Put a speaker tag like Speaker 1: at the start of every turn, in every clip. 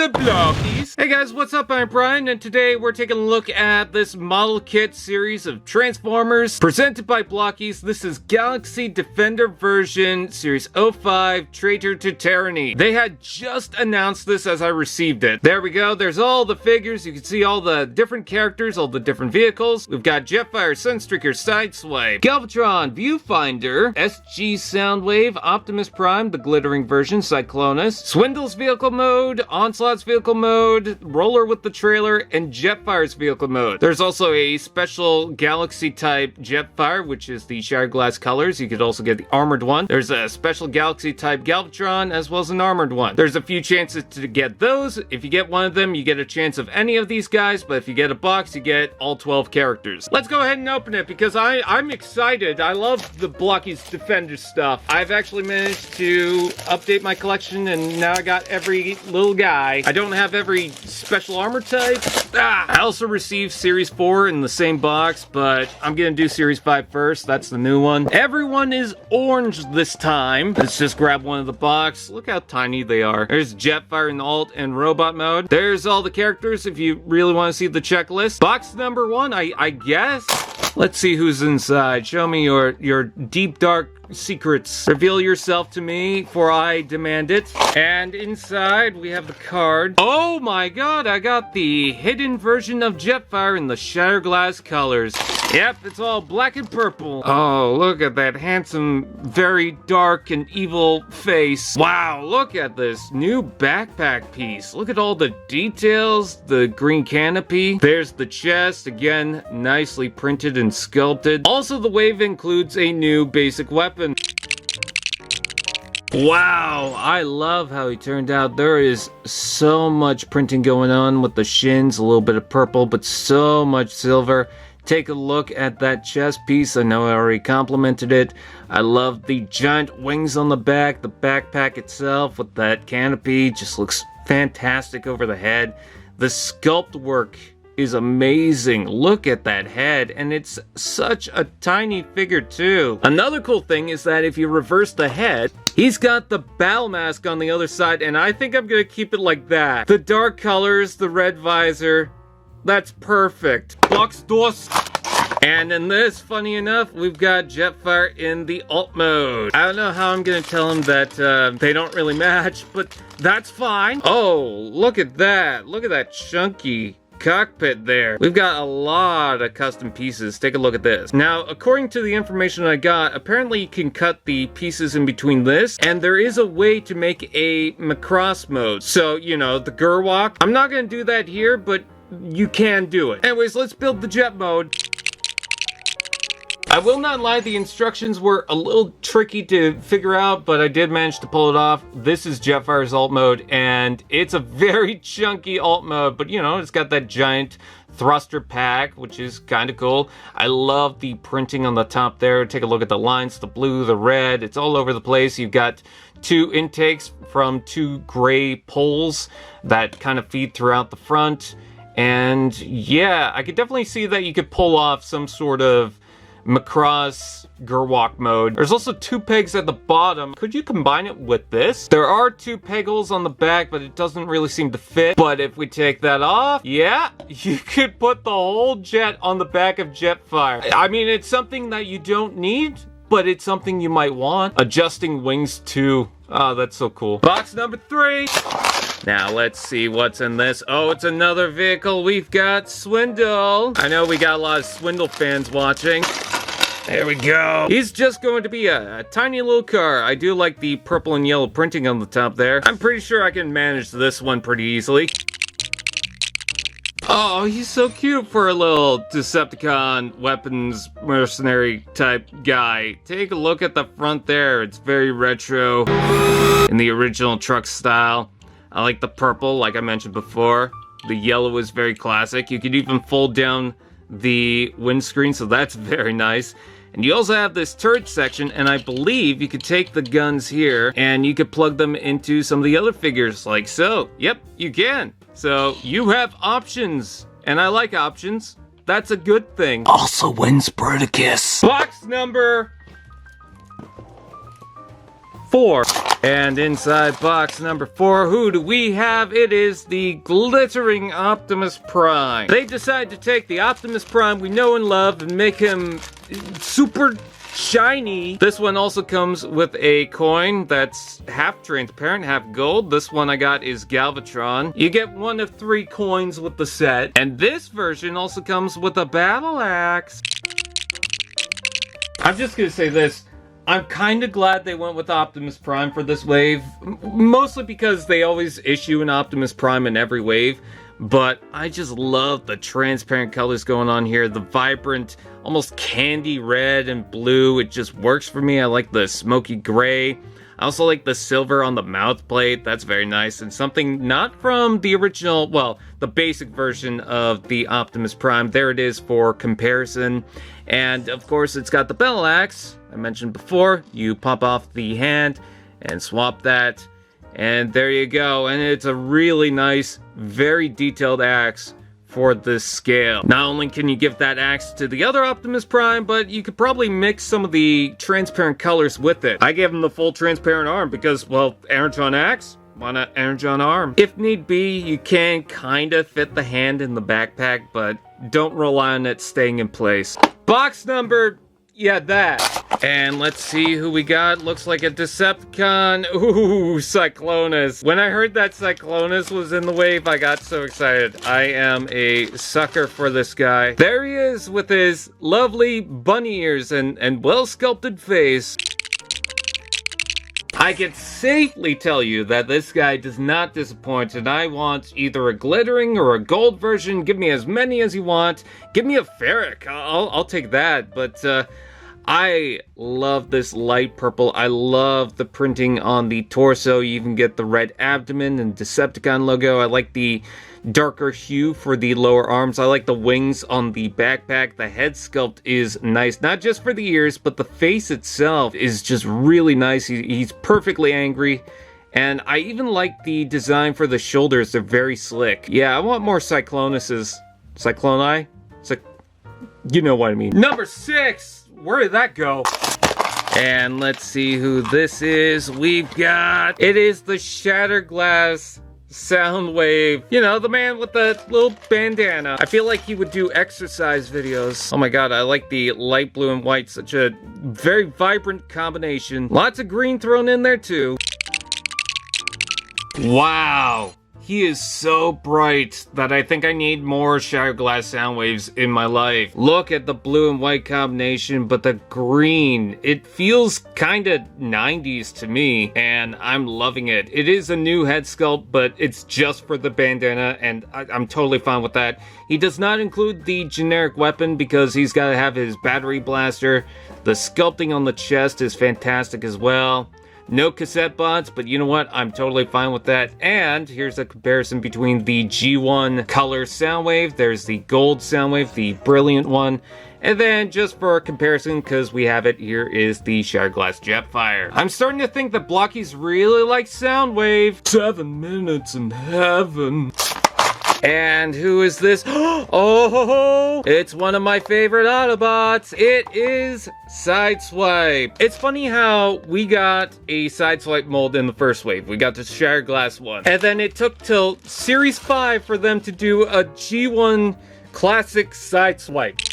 Speaker 1: the Blokees. Hey guys, what's up? I'm Brian, and today we're taking a look at this model kit series of Transformers presented by Blokees. This is Galaxy Defender version Series 05 Traitor to Tyranny. They had just announced this as I received it. There we go. There's all the figures. You can see all the different characters, all the different vehicles. We've got Jetfire, Sunstreaker, Sideswipe, Galvatron, Viewfinder, SG Soundwave, Optimus Prime, the glittering version, Cyclonus, Swindle's Vehicle mode, Onslaught's Vehicle mode, Roller with the trailer, and Jetfire's Vehicle mode. There's also a special Galaxy type Jetfire, which is the Shattered Glass colors. You could also get the armored one. There's a special Galaxy type Galvatron, as well as an armored one. There's a few chances to get those. If you get one of them, you get a chance of any of these guys, but if you get a box, you get all 12 characters. Let's go ahead and open it, because I'm excited. I love the Blokees Defenders stuff. I've actually managed to update my collection, and now I got every little guy. I don't have every special armor type. I also received Series 4 in the same box, but I'm gonna do Series 5 first. That's the new one. Everyone is orange this time. Let's just grab one of the box. Look how tiny they are. There's Jetfire in alt and robot mode. There's all the characters if you really want to see the checklist. Box number 1, I guess. Let's see who's inside. Show me your deep dark secrets. Reveal yourself to me, for I demand it. And inside we have the card. Oh my god, I got the hidden version of Jetfire in the Shattered Glass colors. Yep, it's all black and purple. Oh, look at that handsome, very dark and evil face. Wow, look at this new backpack piece. Look at all the details, the green canopy. There's the chest, again, nicely printed and sculpted. Also, the wave includes a new basic weapon. Wow, I love how he turned out. There is so much printing going on with the shins, a little bit of purple, but so much silver. Take a look at that chest piece. I know I already complimented it. I love the giant wings on the back. The backpack itself with that canopy just looks fantastic over the head. The sculpt work is amazing. Look at that head, and it's such a tiny figure too. Another cool thing is that if you reverse the head, he's got the battle mask on the other side, and I think I'm gonna keep it like that. The dark colors, the red visor, that's perfect. Box dos. And in this, funny enough, we've got Jetfire in the alt mode. I don't know how I'm gonna tell him that they don't really match, but that's fine. Oh, look at that. Look at that chunky cockpit there. We've got a lot of custom pieces. Take a look at this. Now, according to the information I got, apparently you can cut the pieces in between this, and there is a way to make a Macross mode. So, you know, the Gerwalk. I'm not gonna do that here, but you can do it. Anyways, let's build the jet mode. I will not lie, the instructions were a little tricky to figure out, but I did manage to pull it off. This is Jetfire's alt mode, and it's a very chunky alt mode, but you know, it's got that giant thruster pack, which is kind of cool. I love the printing on the top there. Take a look at the lines, the blue, the red, it's all over the place. You've got 2 intakes from 2 gray poles that kind of feed throughout the front. And yeah, I could definitely see that you could pull off some sort of Macross Gerwalk mode. There's also 2 pegs at the bottom. Could you combine it with this? There are 2 peg holes on the back, but it doesn't really seem to fit. But if we take that off, yeah, you could put the whole jet on the back of Jetfire. I mean, it's something that you don't need, but it's something you might want. Adjusting wings too. Oh, that's so cool. Box number 3. Now let's see what's in this. Oh, it's another vehicle. We've got Swindle. I know we got a lot of Swindle fans watching. There we go. He's just going to be a tiny little car. I do like the purple and yellow printing on the top there. I'm pretty sure I can manage this one pretty easily. Oh, he's so cute for a little Decepticon weapons mercenary type guy. Take a look at the front there. It's very retro in the original truck style. I like the purple, like I mentioned before. The yellow is very classic. You could even fold down the windscreen, so that's very nice. And you also have this turret section, and I believe you could take the guns here and you could plug them into some of the other figures, like so. Yep, you can. So you have options, and I like options. That's a good thing.
Speaker 2: Also wins Blokees.
Speaker 1: Box number 4. And inside box number 4, who do we have? It is the glittering Optimus Prime. They decide to take the Optimus Prime we know and love and make him super shiny. This one also comes with a coin that's half transparent, half gold. This one I got is Galvatron. You get 1 of 3 coins with the set. And this version also comes with a battle axe. I'm just gonna say this. I'm kind of glad they went with Optimus Prime for this wave. Mostly because they always issue an Optimus Prime in every wave. But I just love the transparent colors going on here. The vibrant, almost candy red and blue. It just works for me. I like the smoky gray. I also like the silver on the mouth plate. That's very nice. And something not from the original, well, the basic version of the Optimus Prime. There it is for comparison. And of course, it's got the battle axe. I mentioned before, you pop off the hand and swap that. And there you go. And it's a really nice, very detailed axe for this scale. Not only can you give that axe to the other Optimus Prime, but you could probably mix some of the transparent colors with it. I gave him the full transparent arm because, well, Energon axe, why not Energon arm? If need be, you can kind of fit the hand in the backpack, but don't rely on it staying in place. Box number, yeah, that. And let's see who we got. Looks like a Decepticon. Ooh, Cyclonus. When I heard that Cyclonus was in the wave, I got so excited. I am a sucker for this guy. There he is with his lovely bunny ears and well-sculpted face. I can safely tell you that this guy does not disappoint, and I want either a glittering or a gold version. Give me as many as you want. Give me a ferric. I'll take that, but I love this light purple. I love the printing on the torso. You even get the red abdomen and Decepticon logo. I like the darker hue for the lower arms. I like the wings on the backpack. The head sculpt is nice, not just for the ears, but the face itself is just really nice. He's perfectly angry. And I even like the design for the shoulders. They're very slick. Yeah, I want more Cyclonuses. Cycloni? You know what I mean. Number 6! Where did that go? And let's see who this is. We've got... It is the Shatter Glass Soundwave. You know, the man with the little bandana. I feel like he would do exercise videos. Oh my god, I like the light blue and white. Such a very vibrant combination. Lots of green thrown in there too. Wow. He is so bright that I think I need more Shatter Glass Soundwaves in my life. Look at the blue and white combination, but the green, it feels kinda 90s to me, and I'm loving it. It is a new head sculpt, but it's just for the bandana, and I'm totally fine with that. He does not include the generic weapon because he's gotta have his battery blaster. The sculpting on the chest is fantastic as well. No cassette bots, but you know what? I'm totally fine with that. And here's a comparison between the G1 color Soundwave. There's the gold Soundwave, the brilliant one. And then just for comparison, because we have it, here is the Shatter Glass Jetfire. I'm starting to think that Blokees really like Soundwave. 7 minutes in heaven. And who is this? Oh, it's one of my favorite Autobots. It is Sideswipe. It's funny how we got a Sideswipe mold in the first wave. We got the Shatter Glass one. And then it took till Series 5 for them to do a G1 classic Sideswipe.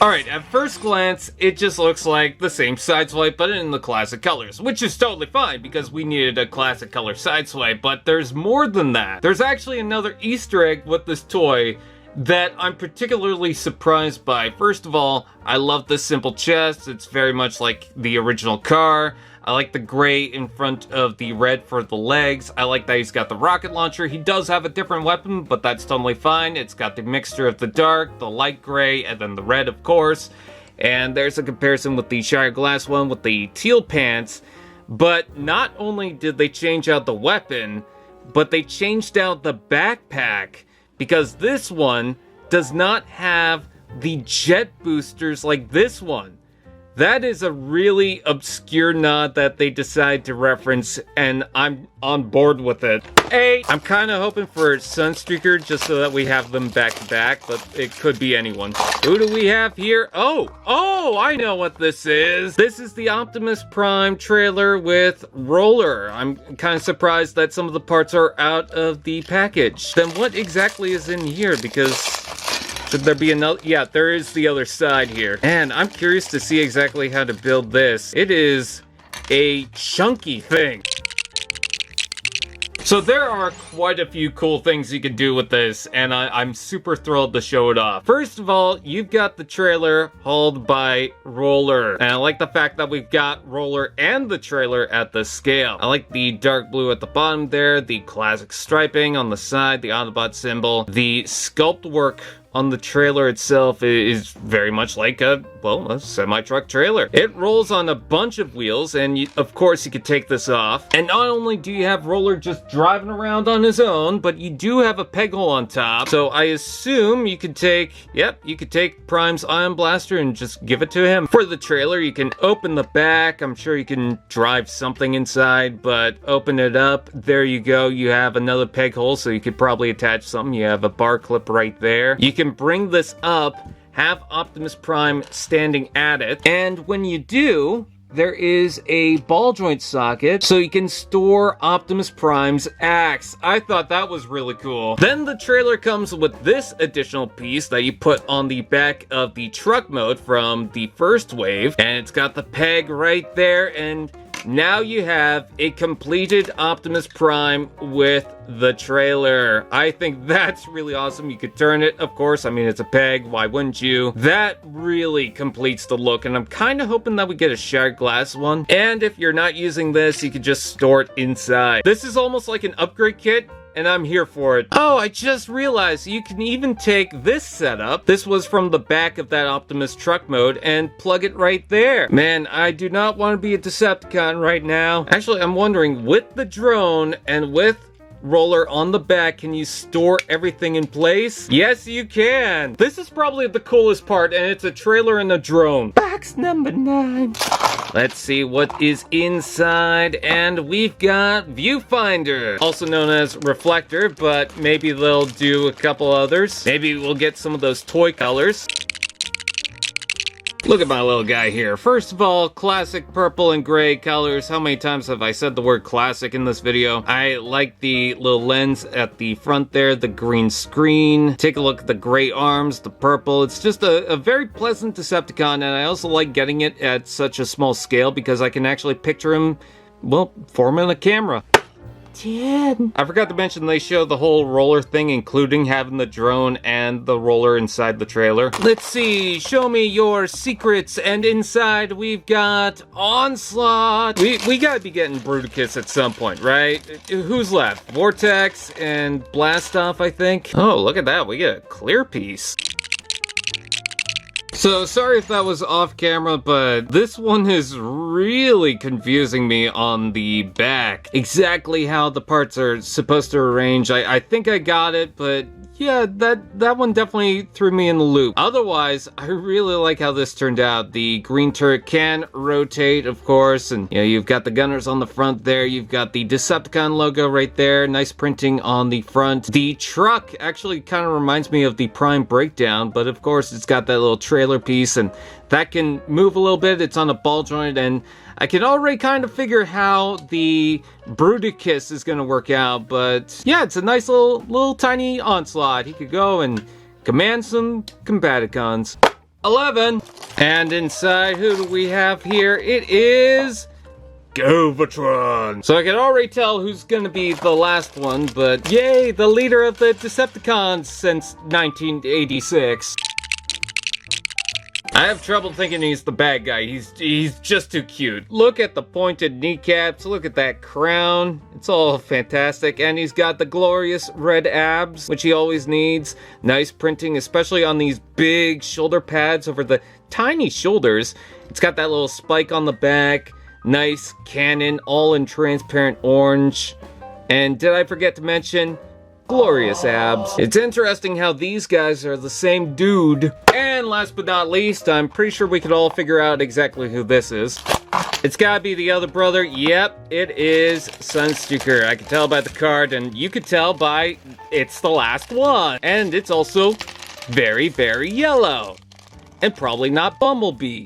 Speaker 1: Alright, at first glance, it just looks like the same Sideswipe, but in the classic colors, which is totally fine, because we needed a classic color Sideswipe, but there's more than that. There's actually another Easter egg with this toy that I'm particularly surprised by. First of all, I love this simple chest. It's very much like the original car. I like the gray in front of the red for the legs. I like that he's got the rocket launcher. He does have a different weapon, but that's totally fine. It's got the mixture of the dark, the light gray, and then the red, of course. And there's a comparison with the Shatter Glass one with the teal pants. But not only did they change out the weapon, but they changed out the backpack, because this one does not have the jet boosters like this one. That is a really obscure nod that they decide to reference, and I'm on board with it. I'm kind of hoping for Sunstreaker just so that we have them back to back, but it could be anyone. Who do we have here? Oh, I know what this is. This is the Optimus Prime trailer with Roller. I'm kind of surprised that some of the parts are out of the package. Then what exactly is in here? Because should there be another? Yeah, there is the other side here. And I'm curious to see exactly how to build this. It is a chunky thing. So there are quite a few cool things you can do with this, and I'm super thrilled to show it off. First of all, you've got the trailer hauled by Roller, and I like the fact that we've got Roller and the trailer at the scale. I like the dark blue at the bottom there, the classic striping on the side, the Autobot symbol, the sculpt work on the trailer itself is very much like a semi-truck trailer. It rolls on a bunch of wheels, and of course you could take this off. And not only do you have Roller just driving around on his own, but you do have a peg hole on top. So I assume you could take, you could take Prime's Ion Blaster and just give it to him. For the trailer, you can open the back. I'm sure you can drive something inside, but open it up. There you go. You have another peg hole, so you could probably attach something. You have a bar clip right there. You can bring this up, have Optimus Prime standing at it, and when you do, there is a ball joint socket so you can store Optimus Prime's axe. I thought that was really cool. Then the trailer comes with this additional piece that you put on the back of the truck mode from the first wave, and it's got the peg right there, and now you have a completed Optimus Prime with the trailer. I think that's really awesome. You could turn it, of course. I mean, it's a peg. Why wouldn't you? That really completes the look, and I'm kind of hoping that we get a shattered glass one. And if you're not using this, you could just store it inside. This is almost like an upgrade kit, and I'm here for it. Oh, I just realized you can even take this setup. This was from the back of that Optimus truck mode and plug it right there. Man, I do not want to be a Decepticon right now. Actually, I'm wondering, with the drone and with Roller on the back, can you store everything in place? Yes, you can. This is probably the coolest part, and it's a trailer and a drone. Box number 9. Let's see what is inside, and we've got Viewfinder, also known as Reflector, but maybe they'll do a couple others. Maybe we'll get some of those toy colors. Look at my little guy here. First of all, classic purple and gray colors. How many times have I said the word classic in this video? I like the little lens at the front there, the green screen. Take a look at the gray arms, the purple. It's just a very pleasant Decepticon, and I also like getting it at such a small scale because I can actually picture him, well, forming a camera. 10. I forgot to mention they show the whole Roller thing, including having the drone and the Roller inside the trailer. Let's see, show me your secrets, and inside we've got Onslaught. We gotta be getting Blokees at some point, right? Who's left? Vortex and Blast Off, I think. Oh, look at that, we get a clear piece. So, sorry if that was off camera, but this one is really confusing me on the back. Exactly how the parts are supposed to arrange. I think I got it, but yeah, that one definitely threw me in the loop. Otherwise, I really like how this turned out. The green turret can rotate, of course, and you know, you've got the gunners on the front there. You've got the Decepticon logo right there. Nice printing on the front. The truck actually kind of reminds me of the Prime Breakdown, but of course, it's got that little trailer piece, and that can move a little bit. It's on a ball joint, and I can already kind of figure how the Blokees is going to work out, but yeah, it's a nice little tiny Onslaught. He could go and command some Combaticons. 11. And inside, who do we have here? It is Galvatron. So I can already tell who's going to be the last one, but yay, the leader of the Decepticons since 1986. I have trouble thinking he's the bad guy. He's just too cute. Look at the pointed kneecaps. Look at that crown. It's all fantastic. And he's got the glorious red abs, which he always needs. Nice printing, especially on these big shoulder pads over the tiny shoulders. It's got that little spike on the back. Nice cannon, all in transparent orange. And did I forget to mention, Glorious abs. It's interesting how these guys are the same dude. And last but not least, I'm pretty sure we could all figure out exactly who this is. It's gotta be the other brother. Yep, it is Sunstreaker. I can tell by the card, and you could tell by it's the last one. And it's also very, very yellow. And probably not Bumblebee.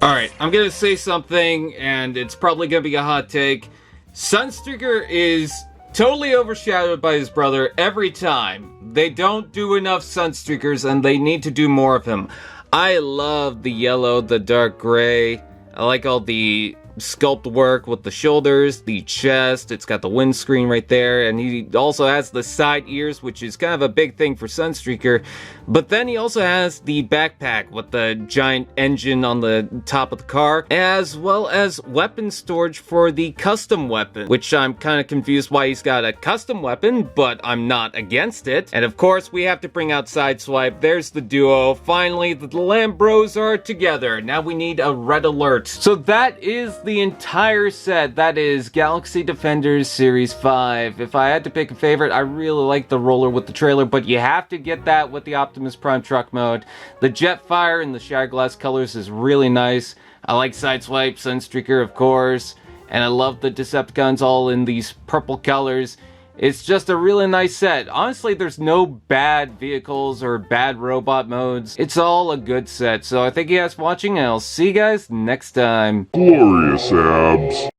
Speaker 1: Alright, I'm gonna say something, and it's probably gonna be a hot take. Sunstreaker is totally overshadowed by his brother every time. They don't do enough Sunstreakers, and they need to do more of him. I love the yellow, the dark gray. I like all the sculpt work with the shoulders, the chest. It's got the windscreen right there, and he also has the side ears, which is kind of a big thing for Sunstreaker. But then he also has the backpack with the giant engine on the top of the car, as well as weapon storage for the custom weapon, which I'm kind of confused why he's got a custom weapon, but I'm not against it. And of course, we have to bring out Sideswipe. There's the duo. Finally, the Lambros are together. Now we need a red alert. So that is the entire set. That is Galaxy Defenders Series 5. If I had to pick a favorite, I really like the roller with the trailer, but you have to get that with the Optimus Prime truck mode. The Jetfire and the Shatter glass colors is really nice. I like Sideswipe, Sunstreaker, of course, and I love the Decepticons all in these purple colors. It's just a really nice set. Honestly, there's no bad vehicles or bad robot modes. It's all a good set. So I thank you guys for watching, and I'll see you guys next time.
Speaker 2: Glorious abs.